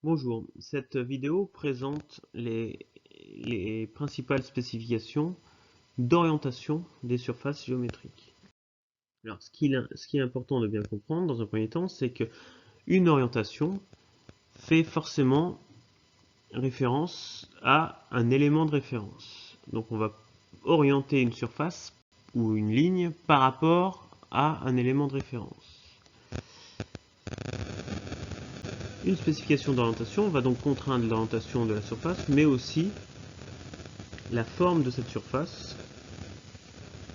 Bonjour, cette vidéo présente les principales spécifications d'orientation des surfaces géométriques. Alors, ce qui est important de bien comprendre dans un premier temps, c'est qu'une orientation fait forcément référence à un élément de référence. Donc on va orienter une surface ou une ligne par rapport à un élément de référence. Une spécification d'orientation va donc contraindre l'orientation de la surface, mais aussi la forme de cette surface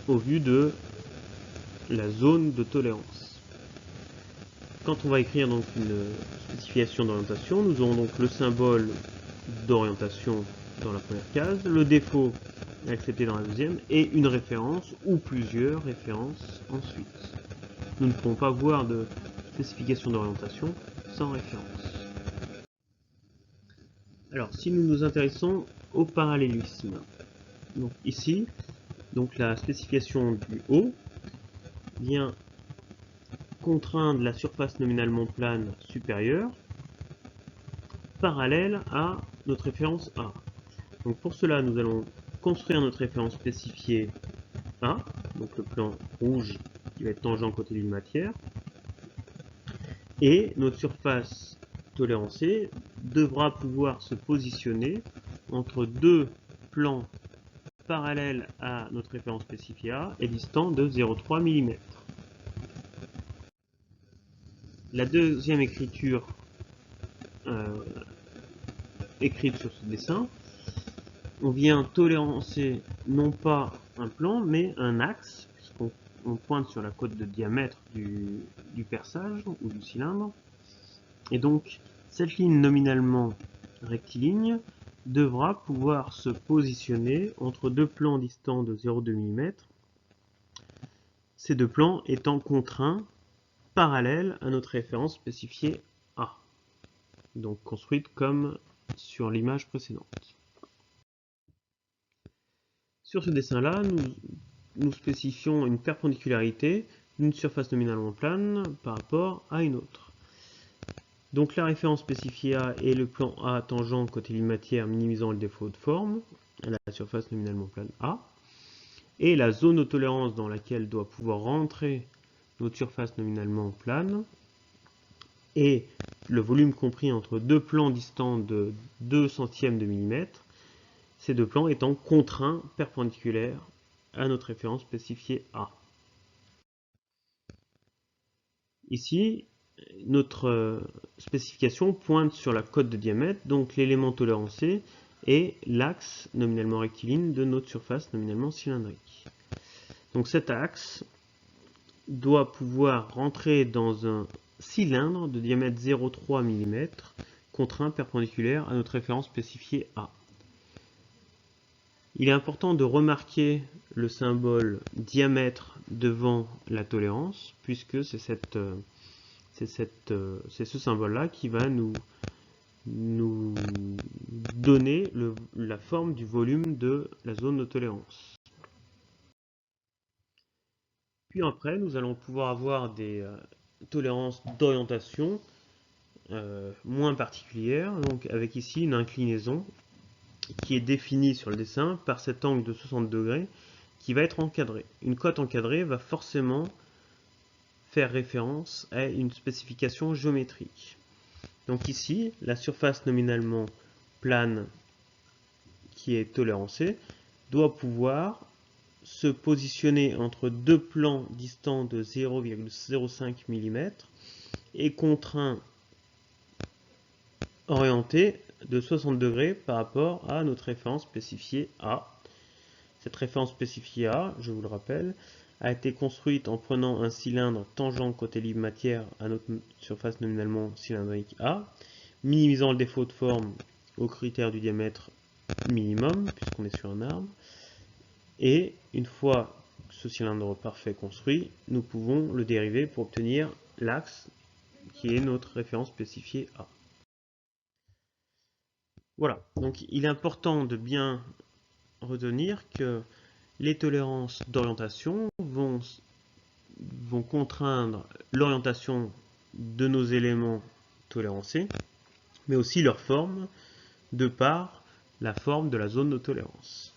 au vu de la zone de tolérance. Quand on va écrire donc une spécification d'orientation, nous aurons donc le symbole d'orientation dans la première case, le défaut accepté dans la deuxième, et une référence ou plusieurs références ensuite. Nous ne pouvons pas voir de spécification d'orientation sans référence. Alors, si nous nous intéressons au parallélisme, donc ici, la spécification du haut vient contraindre la surface nominalement plane supérieure parallèle à notre référence A. Donc pour cela, nous allons construire notre référence spécifiée A, donc le plan rouge qui va être tangent côté d'une matière, et notre surface tolérancée devra pouvoir se positionner entre deux plans parallèles à notre référence spécifiée A et distant de 0,3 mm. La deuxième écriture écrite sur ce dessin, on vient tolérancer non pas un plan mais un axe, puisqu'on pointe sur la cote de diamètre du perçage ou du cylindre, et donc cette ligne nominalement rectiligne devra pouvoir se positionner entre deux plans distants de 0,2 mm, ces deux plans étant contraints parallèles à notre référence spécifiée A, donc construite comme sur l'image précédente. Sur ce dessin-là, nous spécifions une perpendicularité d'une surface nominalement plane par rapport à une autre. Donc la référence spécifiée A est le plan A tangent côté ligne matière minimisant le défaut de forme à la surface nominalement plane A, et la zone de tolérance dans laquelle doit pouvoir rentrer notre surface nominalement plane et le volume compris entre deux plans distants de 2 centièmes de millimètre, ces deux plans étant contraints perpendiculaires à notre référence spécifiée A. Ici, notre spécification pointe sur la cote de diamètre, donc l'élément tolérancé est l'axe nominalement rectiligne de notre surface nominalement cylindrique. Donc cet axe doit pouvoir rentrer dans un cylindre de diamètre 0,3 mm contraint perpendiculaire à notre référence spécifiée A. Il est important de remarquer le symbole diamètre devant la tolérance, puisque c'est ce symbole-là qui va nous donner la forme du volume de la zone de tolérance. Puis après, nous allons pouvoir avoir des tolérances d'orientation moins particulières, donc avec ici une inclinaison qui est définie sur le dessin par cet angle de 60 degrés qui va être encadré. Une cote encadrée va forcément faire référence à une spécification géométrique. Donc ici, la surface nominalement plane qui est tolérancée doit pouvoir se positionner entre deux plans distants de 0,05 mm et contraint orienté de 60 degrés par rapport à notre référence spécifiée A. Cette référence spécifiée A, je vous le rappelle, a été construite en prenant un cylindre tangent côté libre matière à notre surface nominalement cylindrique A, minimisant le défaut de forme au critère du diamètre minimum, puisqu'on est sur un arbre. Et une fois ce cylindre parfait construit, nous pouvons le dériver pour obtenir l'axe qui est notre référence spécifiée A. Voilà, donc il est important de bien retenir que les tolérances d'orientation vont contraindre l'orientation de nos éléments tolérancés, mais aussi leur forme de par la forme de la zone de tolérance.